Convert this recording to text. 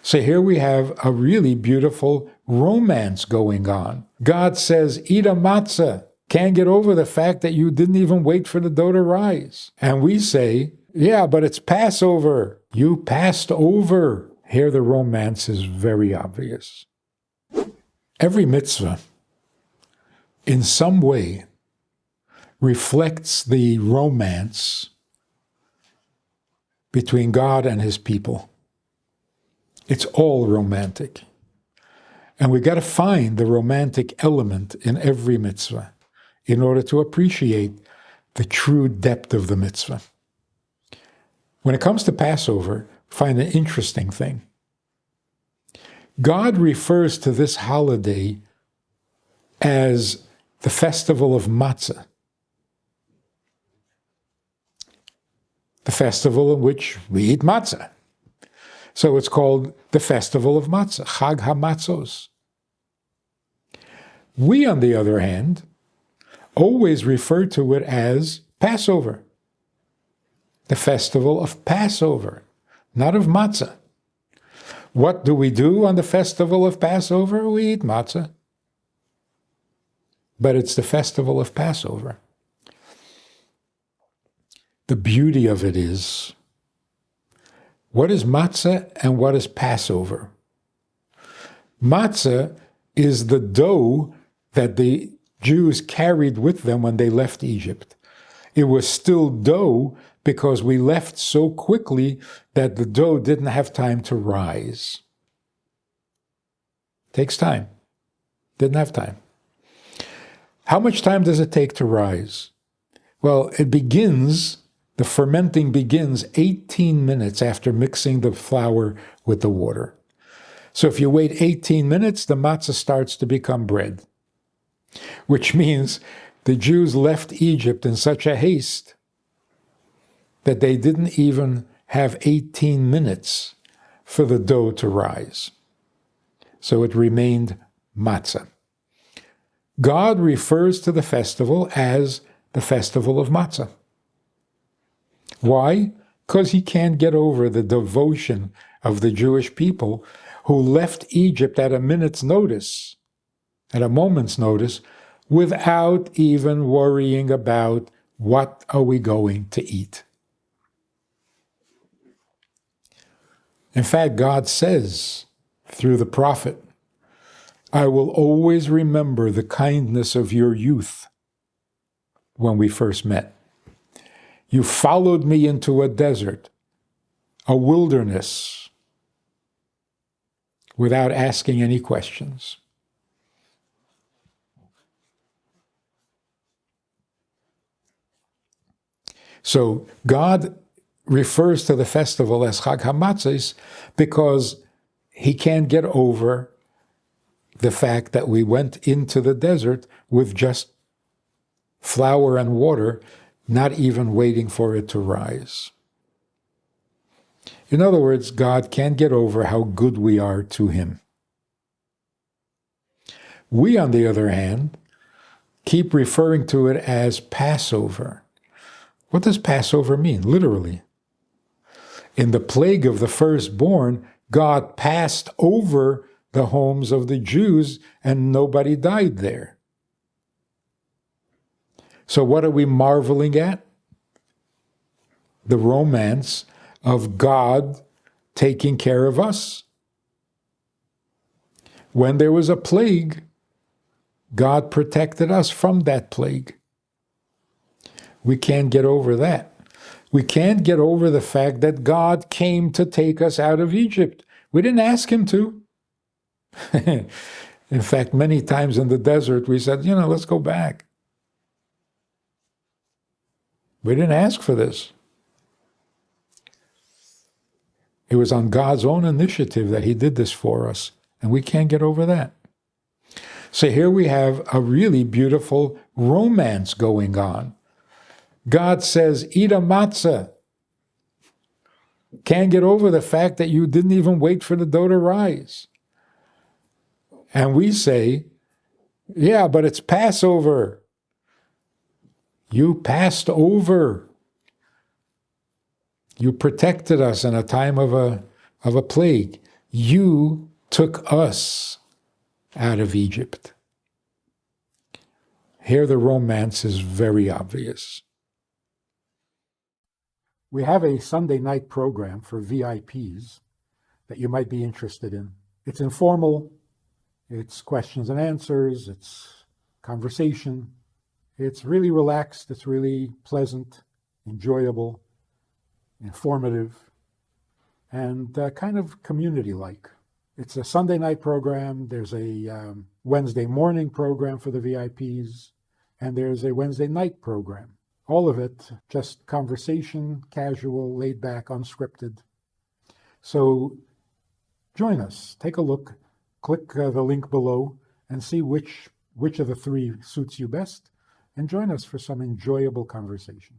So here we have a really beautiful romance going on. God says, eat a matzah. Can't get over the fact that you didn't even wait for the dough to rise. And we say, yeah, but it's Passover. You passed over. Here the romance is very obvious. Every mitzvah, in some way, reflects the romance between God and his people. It's all romantic. And we got to find the romantic element in every mitzvah in order to appreciate the true depth of the mitzvah. When it comes to Passover, find an interesting thing. God refers to this holiday as the festival of matzah, the festival in which we eat matzah. So it's called the festival of matzah, Chag HaMatzos. We, on the other hand, always refer to it as Passover, the festival of Passover, not of matzah. What do we do on the festival of Passover? We eat matzah. But it's the festival of Passover. The beauty of it is, what is matzah and what is Passover? Matzah is the dough that the Jews carried with them when they left Egypt. It was still dough because we left so quickly that the dough didn't have time to rise. Takes time. Didn't have time. How much time does it take to rise? Well, the fermenting begins 18 minutes after mixing the flour with the water. So if you wait 18 minutes, the matzah starts to become bread, which means the Jews left Egypt in such a haste that they didn't even have 18 minutes for the dough to rise. So it remained matzah. God refers to the festival as the festival of matzah. Why? Because he can't get over the devotion of the Jewish people who left Egypt at a minute's notice, at a moment's notice, without even worrying about what are we going to eat. In fact, God says through the prophet, I will always remember the kindness of your youth when we first met. You followed me into a desert, a wilderness, without asking any questions. So God refers to the festival as Chag HaMatzos because he can't get over the fact that we went into the desert with just flour and water, not even waiting for it to rise. In other words, God can't get over how good we are to him. We, on the other hand, keep referring to it as Passover. What does Passover mean, literally? In the plague of the firstborn, God passed over the homes of the Jews and nobody died there. So what are we marveling at? The romance of God taking care of us. When there was a plague, God protected us from that plague. We can't get over that. We can't get over the fact that God came to take us out of Egypt. We didn't ask him to. In fact, many times in the desert, we said, let's go back. We didn't ask for this. It was on God's own initiative that he did this for us, and we can't get over that. So here we have a really beautiful romance going on. God says, eat a matzah. Can't get over the fact that you didn't even wait for the dough to rise. And we say, yeah, but it's Passover. You passed over. You protected us in a time of a plague. You took us out of Egypt. Here the romance is very obvious. We have a Sunday night program for VIPs that you might be interested in. It's informal, it's questions and answers, it's conversation. It's really relaxed, it's really pleasant, enjoyable, informative, and kind of community-like. It's a Sunday night program, there's a Wednesday morning program for the VIPs, and there's a Wednesday night program. All of it just conversation, casual, laid back, unscripted. So join us, take a look, click the link below, and see which of the three suits you best, and join us for some enjoyable conversation.